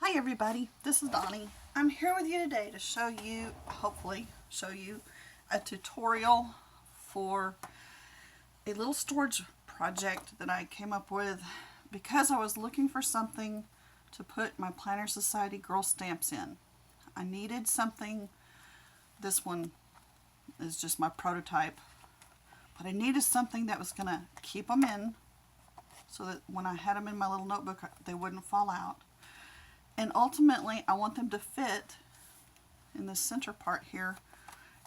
Hi everybody, this is Donnie. I'm here with you today to show you, hopefully show you a tutorial for a little storage project that I came up with because I was looking for something to put my Planner Society girl stamps in. I needed something, this one is just my prototype, but I needed something that was going to keep them in so that when I had them in my little notebook they wouldn't fall out. And ultimately, I want them to fit in the center part here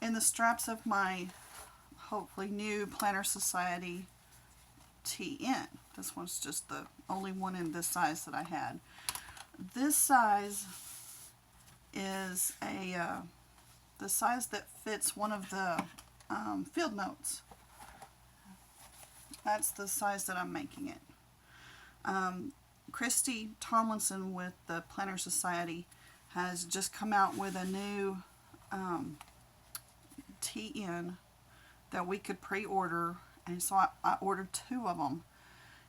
in the straps of my hopefully new Planner Society TN. This one's just the only one in this size that I had. This size is the size that fits one of the field notes. That's the size that I'm making it. Christy Tomlinson with the Planner Society has just come out with a new TN that we could pre-order, and so I ordered 2 of them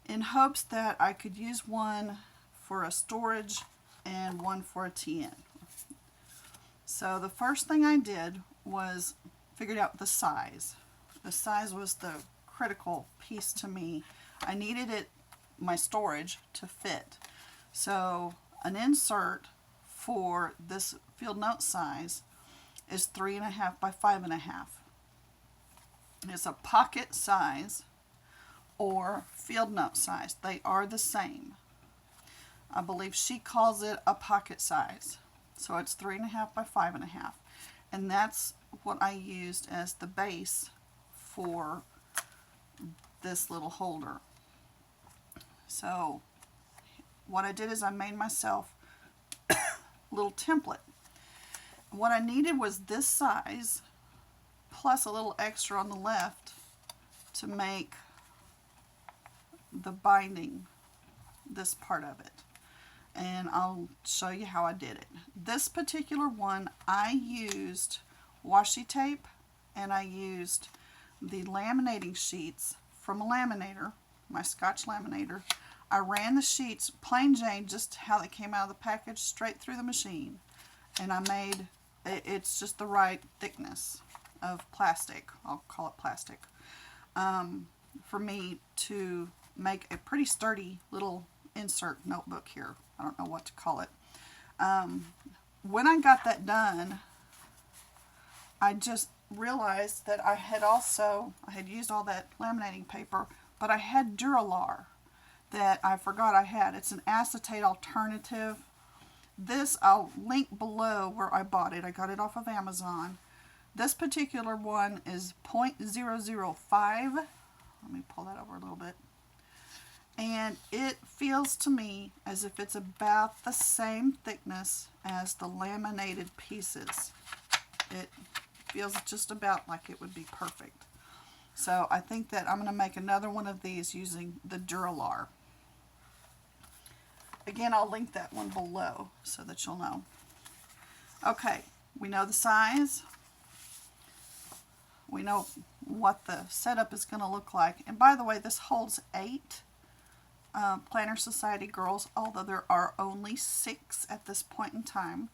in hopes that I could use one for a storage and one for a TN. So the first thing I did was figured out the size. The size was the critical piece to me. I needed my storage to fit. So an insert for this field note size is 3.5 by 5.5. It's a pocket size or field note size. They are the same. I believe she calls it a pocket size. So it's 3.5 by 5.5. And that's what I used as the base for this little holder. So what I did is I made myself a little template. What I needed was this size plus a little extra on the left to make the binding, this part of it. And I'll show you how I did it. This particular one I used washi tape and I used the laminating sheets from a laminator, my Scotch laminator. I ran the sheets plain Jane, just how they came out of the package, straight through the machine, and I made it's just the right thickness of plastic, I'll call it plastic, for me to make a pretty sturdy little insert notebook here. I don't know what to call it. When I got that done, I just realized that I had used all that laminating paper, but I had Dura-lar that I forgot I had. It's an acetate alternative. This I'll link below where I bought it. I got it off of Amazon. This particular one is 0.005. Let me pull that over a little bit. And it feels to me as if it's about the same thickness as the laminated pieces. It feels just about like it would be perfect. So I think that I'm going to make another one of these using the Dura-lar. Again, I'll link that one below so that you'll know. Okay, we know the size. We know what the setup is going to look like. And by the way, this holds 8 Planner Society girls, although there are only 6 at this point in time.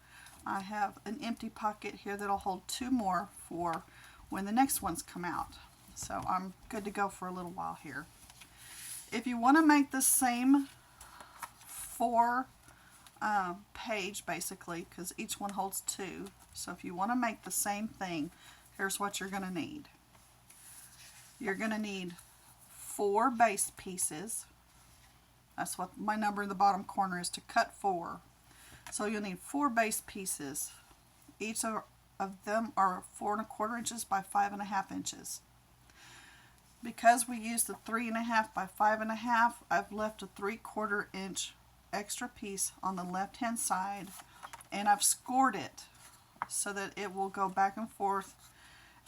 I have an empty pocket here that'll hold 2 more for when the next ones come out. So I'm good to go for a little while here. If you want to make the same 4 page basically, because each one holds 2, so if you want to make the same thing, here's what you're going to need. You're going to need 4 base pieces. That's what my number in the bottom corner is, to cut 4. So you'll need 4 base pieces. Each of them are 4.25 inches by 5.5 inches. Because we used the 3.5 by 5.5, I've left a 3/4 inch extra piece on the left hand side, and I've scored it so that it will go back and forth.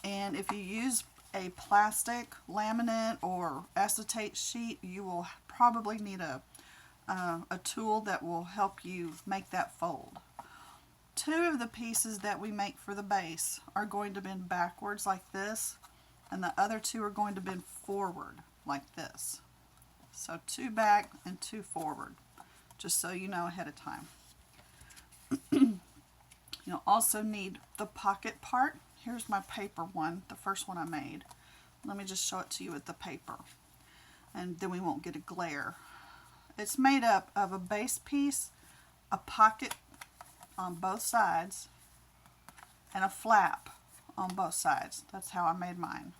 And if you use a plastic laminate or acetate sheet, you will probably need a tool that will help you make that fold. 2 of the pieces that we make for the base are going to bend backwards like this, and the other 2 are going to bend forward like this. So 2 back and 2 forward, just so you know ahead of time. You'll also need the pocket part. Here's my paper one, the first one I made. Let me just show it to you with the paper, and then we won't get a glare. It's made up of a base piece, a pocket on both sides, and a flap on both sides. That's how I made mine.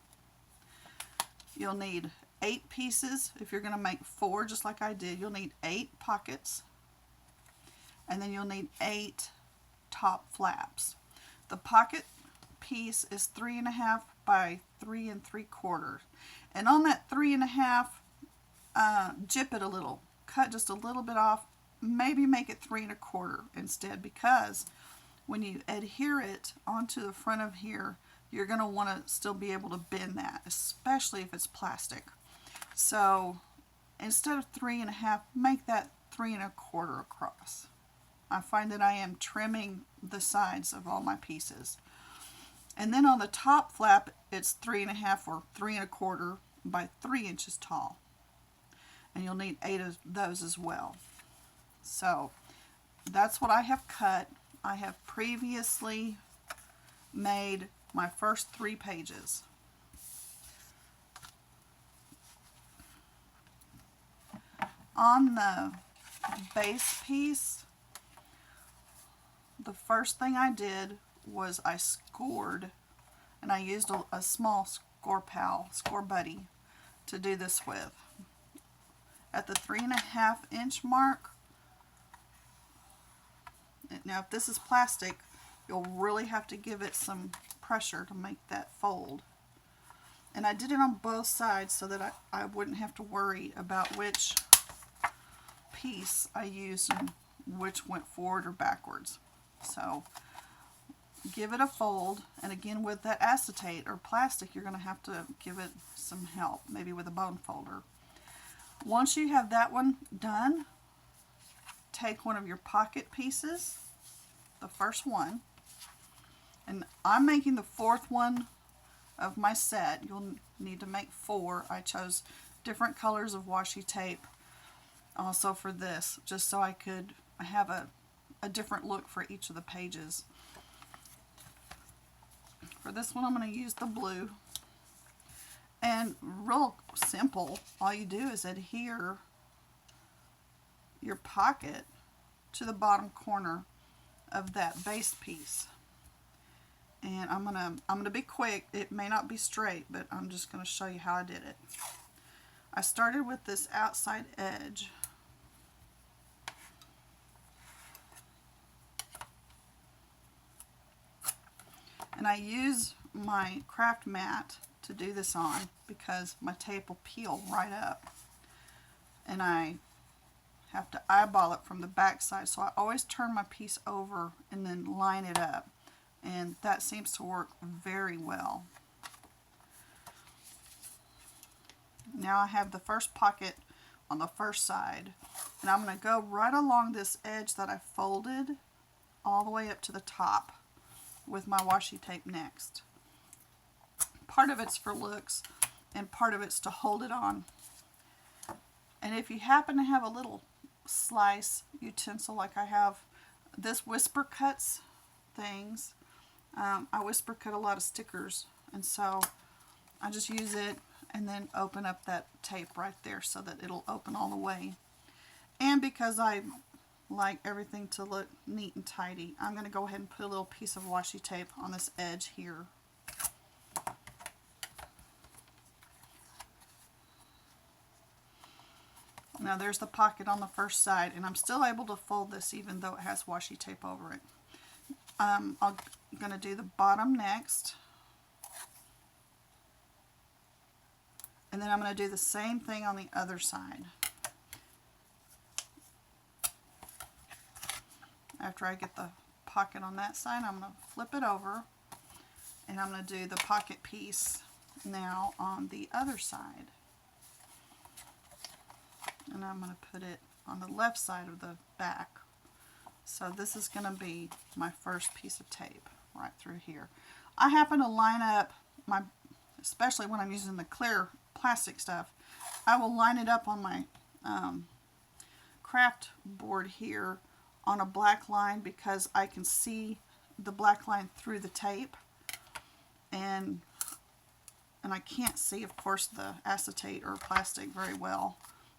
You'll need 8 pieces. If you're going to make 4 just like I did, you'll need 8 pockets, and then you'll need 8 top flaps. The pocket piece is 3.5 by 3 3/4, and on that 3.5, jip it a little, cut just a little bit off, maybe make it 3 1/4 instead, because when you adhere it onto the front of here, you're going to want to still be able to bend that, especially if it's plastic. So instead of 3.5, make that 3 1/4 across. I find that I am trimming the sides of all my pieces. And then on the top flap, it's 3.5 or 3 1/4 by 3 inches tall. And you'll need 8 of those as well. So that's what I have cut. I have previously made my first 3 pages. On the base piece, the first thing I did was I scored, and I used a small score buddy to do this with. At the 3.5 inch mark, now if this is plastic, you'll really have to give it some pressure to make that fold. And I did it on both sides so that I wouldn't have to worry about which piece I used and which went forward or backwards. So give it a fold, and again with that acetate or plastic, you're going to have to give it some help, maybe with a bone folder. Once you have that one done, take one of your pocket pieces, the first one, and I'm making the 4th one of my set. You'll need to make 4. I chose different colors of washi tape also for this, just so I could have a different look for each of the pages. For this one, I'm going to use the blue. And real simple, all you do is adhere your pocket to the bottom corner of that base piece. And I'm gonna be quick. It may not be straight, but I'm just going to show you how I did it. I started with this outside edge. And I use my craft mat to do this on because my tape will peel right up. And I have to eyeball it from the back side, so I always turn my piece over and then line it up. And that seems to work very well. Now I have the first pocket on the first side, and I'm going to go right along this edge that I folded all the way up to the top with my washi tape next. Part of it's for looks and part of it's to hold it on. And if you happen to have a little slice utensil like I have, this whisper cuts things. I whisper cut a lot of stickers, and so I just use it and then open up that tape right there so that it'll open all the way. And because I like everything to look neat and tidy, I'm going to go ahead and put a little piece of washi tape on this edge here. Now there's the pocket on the first side, and I'm still able to fold this even though it has washi tape over it. I'm going to do the bottom next, and then I'm going to do the same thing on the other side. After I get the pocket on that side, I'm going to flip it over, and I'm going to do the pocket piece now on the other side. And I'm going to put it on the left side of the back. So this is going to be my first piece of tape right through here. I happen to line up my, especially when I'm using the clear plastic stuff, I will line it up on my craft board here on a black line because I can see the black line through the tape, and I can't see, of course, the acetate or plastic very well,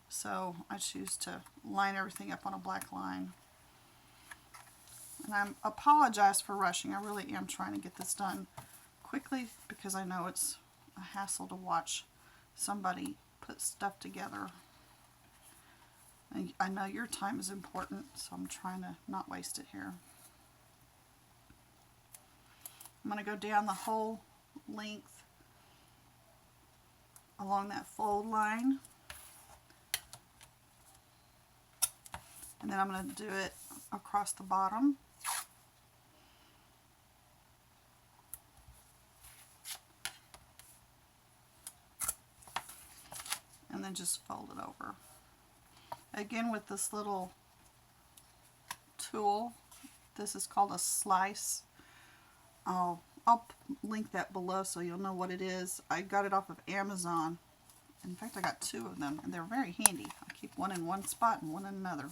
so I choose to line everything up on a black line. And I apologize for rushing. I really am trying to get this done quickly because I know it's a hassle to watch somebody put stuff together. And I know your time is important, so I'm trying to not waste it here. I'm going to go down the whole length along that fold line. And then I'm going to do it across the bottom. And then just fold it over. Again, with this little tool, this is called a slice. I'll link that below so you'll know what it is. I got it off of Amazon. In fact, I got 2 of them, and they're very handy. I keep one in one spot and one in another.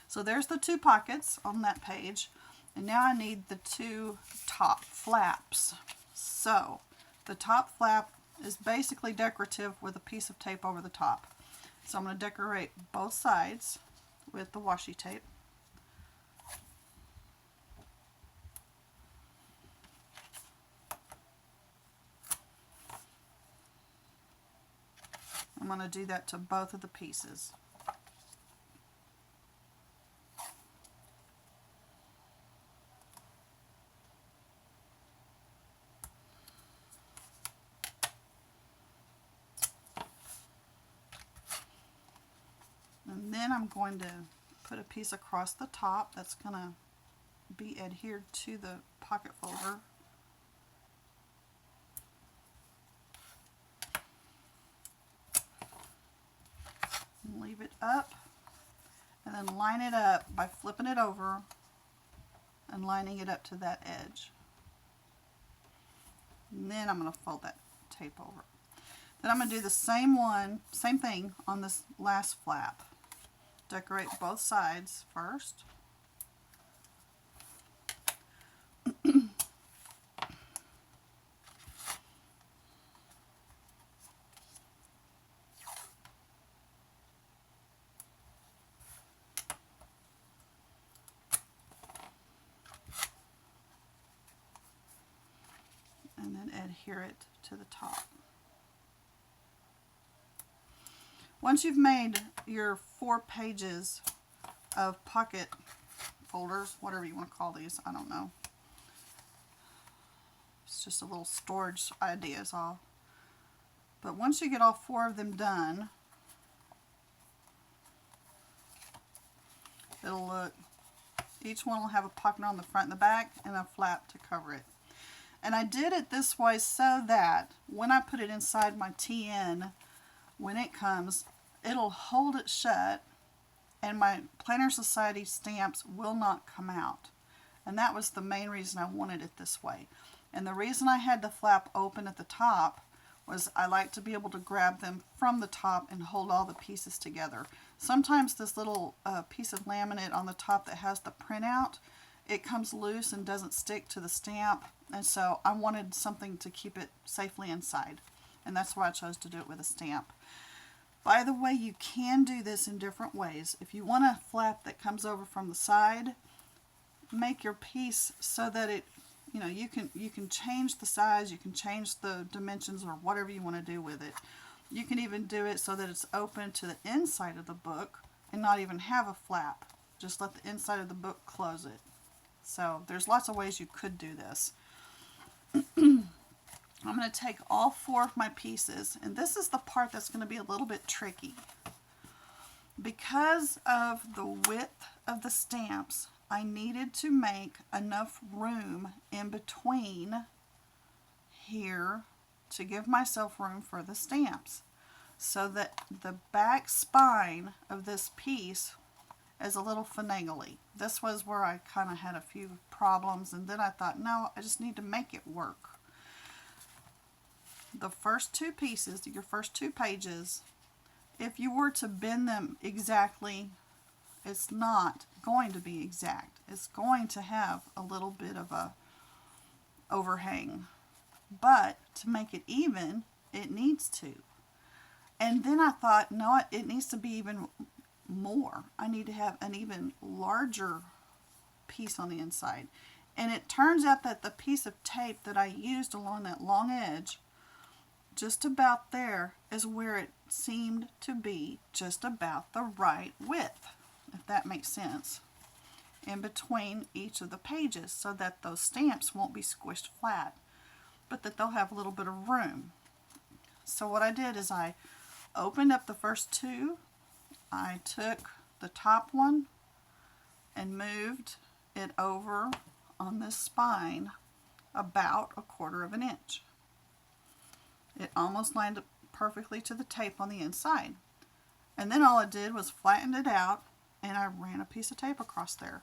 So there's the 2 pockets on that page. And now I need the 2 top flaps. So the top flap is basically decorative with a piece of tape over the top. So I'm going to decorate both sides with the washi tape. I'm going to do that to both of the pieces. And then I'm going to put a piece across the top that's going to be adhered to the pocket folder. And leave it up, and then line it up by flipping it over and lining it up to that edge. And then I'm going to fold that tape over. Then I'm going to do the same thing on this last flap. Decorate both sides first. And then adhere it to the top. Once you've made your 4 pages of pocket folders, whatever you want to call these, I don't know. It's just a little storage idea is all. But once you get all 4 of them done, it'll look, each one will have a pocket on the front and the back and a flap to cover it. And I did it this way so that when I put it inside my TN, when it comes, it'll hold it shut and my Planner Society stamps will not come out. And that was the main reason I wanted it this way. And the reason I had the flap open at the top was I like to be able to grab them from the top and hold all the pieces together. Sometimes this little piece of laminate on the top that has the printout, it comes loose and doesn't stick to the stamp, and so I wanted something to keep it safely inside, and that's why I chose to do it with a stamp. By the way, you can do this in different ways. If you want a flap that comes over from the side, make your piece so that it, you know, you can change the size, you can change the dimensions or whatever you want to do with it. You can even do it so that it's open to the inside of the book and not even have a flap. Just let the inside of the book close it. So there's lots of ways you could do this. I'm going to take all 4 of my pieces, and this is the part that's going to be a little bit tricky. Because of the width of the stamps, I needed to make enough room in between here to give myself room for the stamps, so that the back spine of this piece is a little finagly. This was where I kind of had a few problems, and then I thought, no, I just need to make it work. The first 2 pieces, your first 2 pages, if you were to bend them exactly it's not going to be exact. It's going to have a little bit of a overhang. But to make it even, it needs to. And then I thought, no, it needs to be even more. I need to have an even larger piece on the inside. And it turns out that the piece of tape that I used along that long edge, just about there, is where it seemed to be just about the right width, if that makes sense, in between each of the pages, so that those stamps won't be squished flat, but that they'll have a little bit of room. So what I did is I opened up the first two. I took the top one and moved it over on this spine about 1/4 of an inch. It almost lined up perfectly to the tape on the inside. And then all I did was flatten it out, and I ran a piece of tape across there.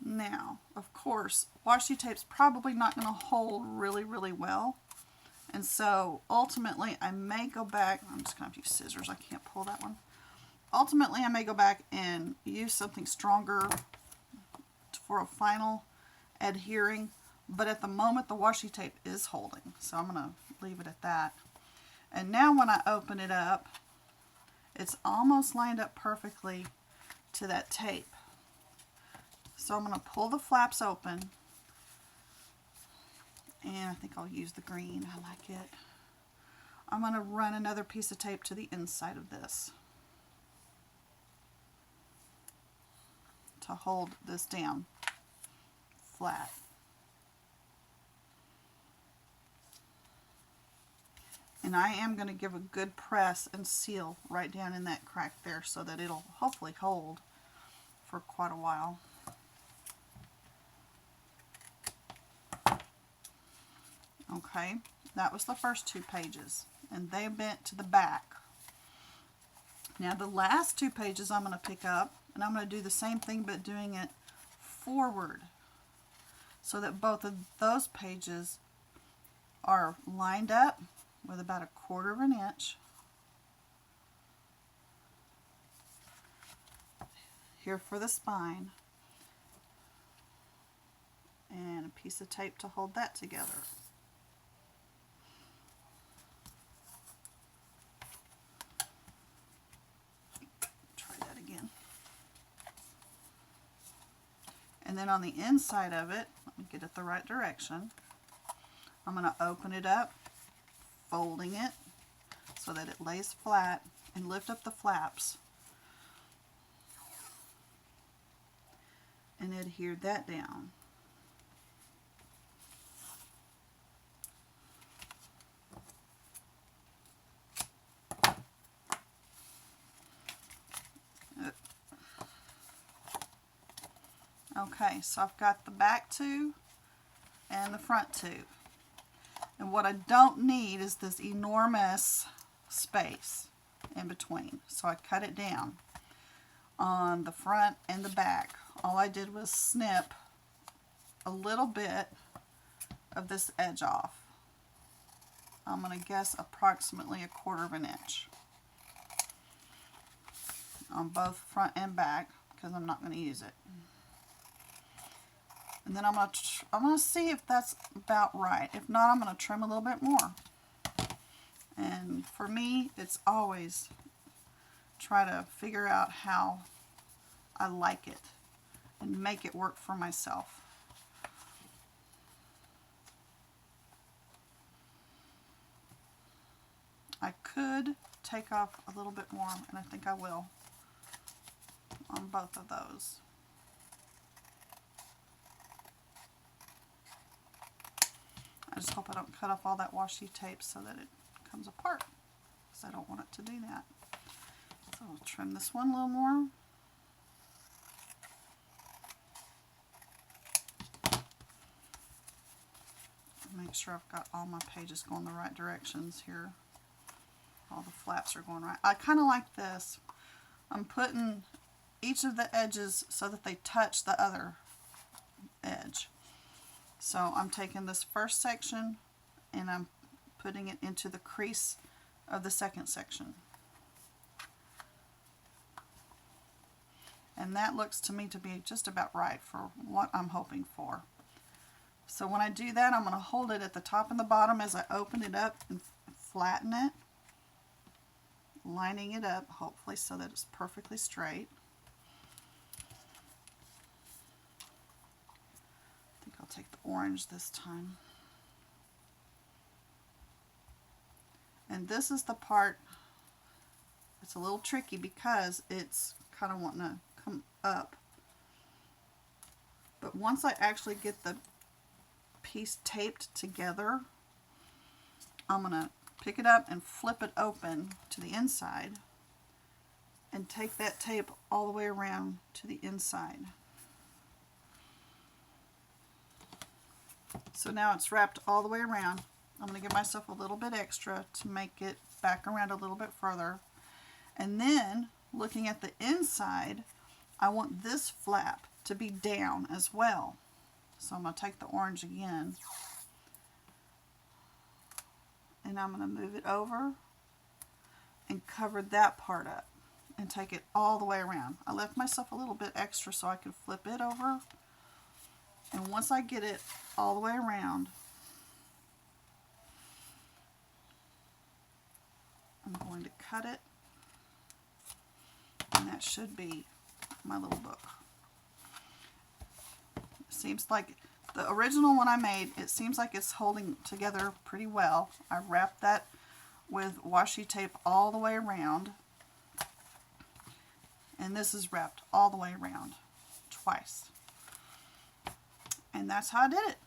Now, of course, washi tape's probably not going to hold really, really well. And so, ultimately, I may go back. I'm just going to use scissors. I can't pull that one. Ultimately, I may go back and use something stronger for a final adhering. But at the moment, the washi tape is holding. So, I'm going to leave it at that. And now when I open it up, it's almost lined up perfectly to that tape. So I'm going to pull the flaps open, and I think I'll use the green. I like it. I'm going to run another piece of tape to the inside of this to hold this down flat. And I am going to give a good press and seal right down in that crack there so that it'll hopefully hold for quite a while. Okay, that was the first 2 pages, and they bent to the back. Now the last 2 pages I'm going to pick up, and I'm going to do the same thing but doing it forward, so that both of those pages are lined up with about 1/4 of an inch. Here for the spine, and a piece of tape to hold that together. And then on the inside of it, let me get it the right direction, I'm going to open it up, folding it so that it lays flat, and lift up the flaps and adhere that down. Okay, so I've got the back 2 and the front 2. And what I don't need is this enormous space in between. So I cut it down on the front and the back. All I did was snip a little bit of this edge off. I'm going to guess approximately 1/4 of an inch on both front and back, because I'm not going to use it. And then I'm going to see if that's about right. If not, I'm going to trim a little bit more. And for me, it's always try to figure out how I like it and make it work for myself. I could take off a little bit more, and I think I will on both of those. I just hope I don't cut off all that washi tape so that it comes apart, because I don't want it to do that. So I'll trim this one a little more. Make sure I've got all my pages going the right directions here. All the flaps are going right. I kind of like this. I'm putting each of the edges so that they touch the other edge. So I'm taking this first section and I'm putting it into the crease of the second section. And that looks to me to be just about right for what I'm hoping for. So when I do that, I'm going to hold it at the top and the bottom as I open it up and flatten it, lining it up hopefully so that it's perfectly straight. I think I'll take the orange this time. And this is the part, it's a little tricky because it's kind of wanting to come up. But once I actually get the piece taped together, I'm going to pick it up and flip it open to the inside and take that tape all the way around to the inside. So now it's wrapped all the way around. I'm going to give myself a little bit extra to make it back around a little bit further. And then, looking at the inside, I want this flap to be down as well. So I'm going to take the orange again, and I'm going to move it over and cover that part up and take it all the way around. I left myself a little bit extra so I could flip it over. And once I get it all the way around, I'm going to cut it, and that should be my little book. It seems like the original one I made, it seems like it's holding together pretty well. I wrapped that with washi tape all the way around, and this is wrapped all the way around twice. And that's how I did it.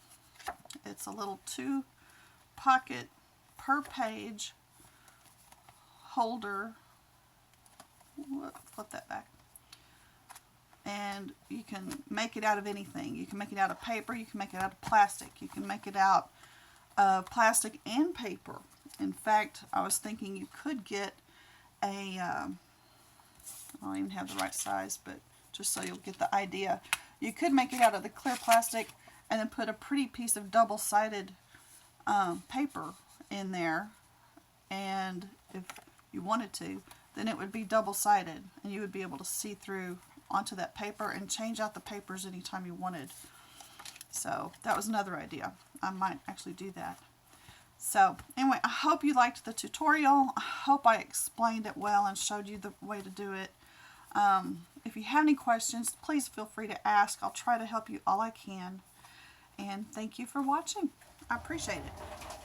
It's a little 2-pocket per page holder. Flip that back. And you can make it out of anything. You can make it out of paper, you can make it out of plastic, you can make it out of plastic and paper. In fact, I was thinking you could get a, I don't even have the right size, but just so you'll get the idea, you could make it out of the clear plastic and then put a pretty piece of double-sided paper in there, and if you wanted to, then it would be double-sided and you would be able to see through onto that paper and change out the papers anytime you wanted. So that was another idea. I might actually do that. So anyway, I hope you liked the tutorial. I hope I explained it well and showed you the way to do it. If you have any questions, please feel free to ask. I'll try to help you all I can. And thank you for watching. I appreciate it.